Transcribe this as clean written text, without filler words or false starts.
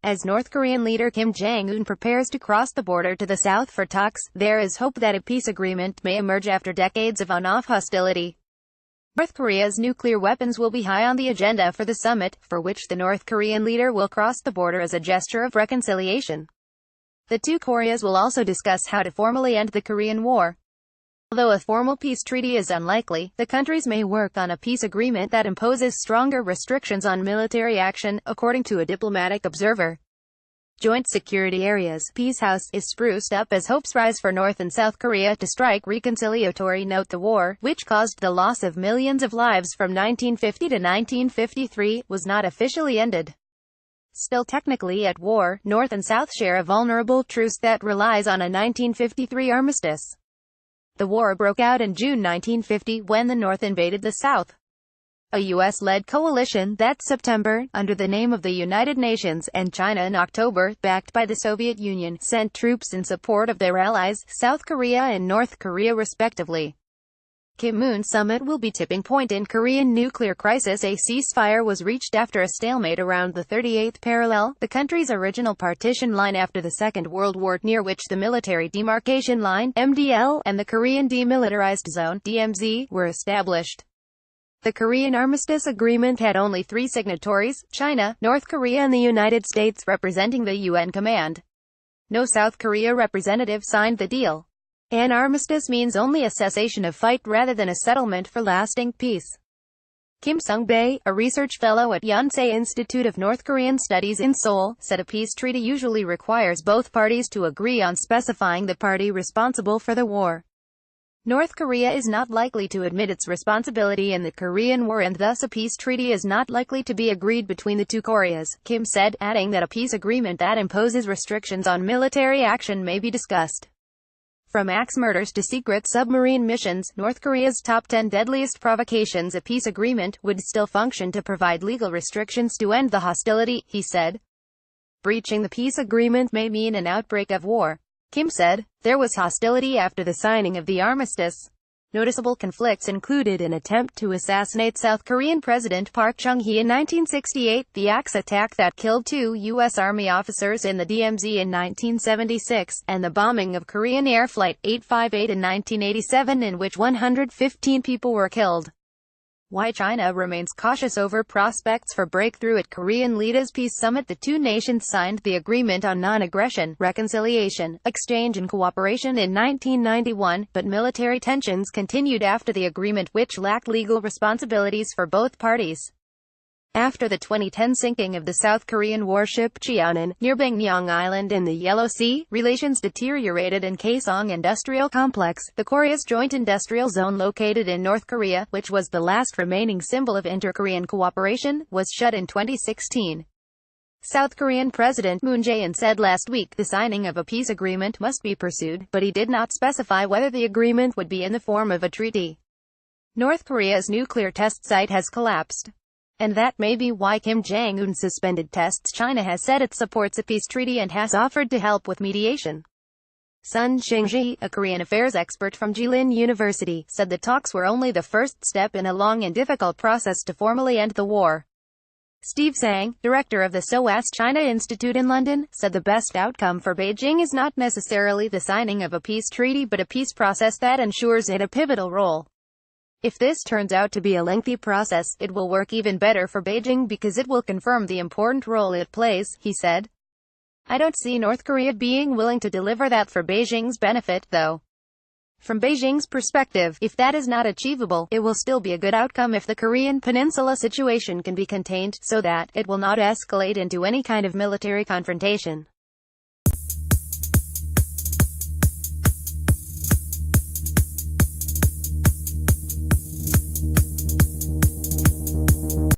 As North Korean leader Kim Jong-un prepares to cross the border to the south for talks, there is hope that a peace agreement may emerge after decades of on-off hostility. North Korea's nuclear weapons will be high on the agenda for the summit, for which the North Korean leader will cross the border as a gesture of reconciliation. The two Koreas will also discuss how to formally end the Korean War. Although a formal peace treaty is unlikely, the countries may work on a peace agreement that imposes stronger restrictions on military action, according to a diplomatic observer. Joint Security Areas Peace House is spruced up as hopes rise for North and South Korea to strike reconciliatory note. The war, which caused the loss of millions of lives from 1950 to 1953, was not officially ended. Still technically at war, North and South share a vulnerable truce that relies on a 1953 armistice. The war broke out in June 1950 when the North invaded the South. A U.S.-led coalition that September, under the name of the United Nations, and China in October, backed by the Soviet Union, sent troops in support of their allies, South Korea and North Korea respectively. Kim-Moon summit will be tipping point in Korean nuclear crisis. A ceasefire was reached after a stalemate around the 38th parallel, the country's original partition line after the Second World War, near which the Military Demarcation Line (MDL) and the Korean Demilitarized Zone (DMZ) were established. The Korean Armistice Agreement had only 3 signatories: China, North Korea and the United States, representing the UN command. No South Korea representative signed the deal. An armistice means only a cessation of fight rather than a settlement for lasting peace. Kim Sung-bae, a research fellow at Yonsei Institute of North Korean Studies in Seoul, said a peace treaty usually requires both parties to agree on specifying the party responsible for the war. North Korea is not likely to admit its responsibility in the Korean War, and thus a peace treaty is not likely to be agreed between the two Koreas, Kim said, adding that a peace agreement that imposes restrictions on military action may be discussed. From axe murders to secret submarine missions, North Korea's top 10 deadliest provocations, a peace agreement would still function to provide legal restrictions to end the hostility, he said. Breaching the peace agreement may mean an outbreak of war. Kim said, there was hostility after the signing of the armistice. Noticeable conflicts included an attempt to assassinate South Korean President Park Chung-hee in 1968, the axe attack that killed 2 U.S. Army officers in the DMZ in 1976, and the bombing of Korean Air Flight 858 in 1987 in which 115 people were killed. Why China remains cautious over prospects for breakthrough at Korean leaders' peace summit. The two nations signed the Agreement on Non-Aggression, Reconciliation, Exchange and Cooperation in 1991, but military tensions continued after the agreement, which lacked legal responsibilities for both parties. After the 2010 sinking of the South Korean warship Jae-in, near Bangyang Island in the Yellow Sea, relations deteriorated in Kaesong Industrial Complex, the Korea's joint industrial zone located in North Korea, which was the last remaining symbol of inter-Korean cooperation, was shut in 2016. South Korean President Moon Jae-in said last week the signing of a peace agreement must be pursued, but he did not specify whether the agreement would be in the form of a treaty. North Korea's nuclear test site has collapsed. And that may be why Kim Jong-un suspended tests. China has said it supports a peace treaty and has offered to help with mediation. Sun Xingji, a Korean affairs expert from Jilin University, said the talks were only the first step in a long and difficult process to formally end the war. Steve Sang, director of the SOAS China Institute in London, said the best outcome for Beijing is not necessarily the signing of a peace treaty but a peace process that ensures it a pivotal role. If this turns out to be a lengthy process, it will work even better for Beijing because it will confirm the important role it plays, he said. I don't see North Korea being willing to deliver that for Beijing's benefit, though. From Beijing's perspective, if that is not achievable, it will still be a good outcome if the Korean Peninsula situation can be contained, so that it will not escalate into any kind of military confrontation.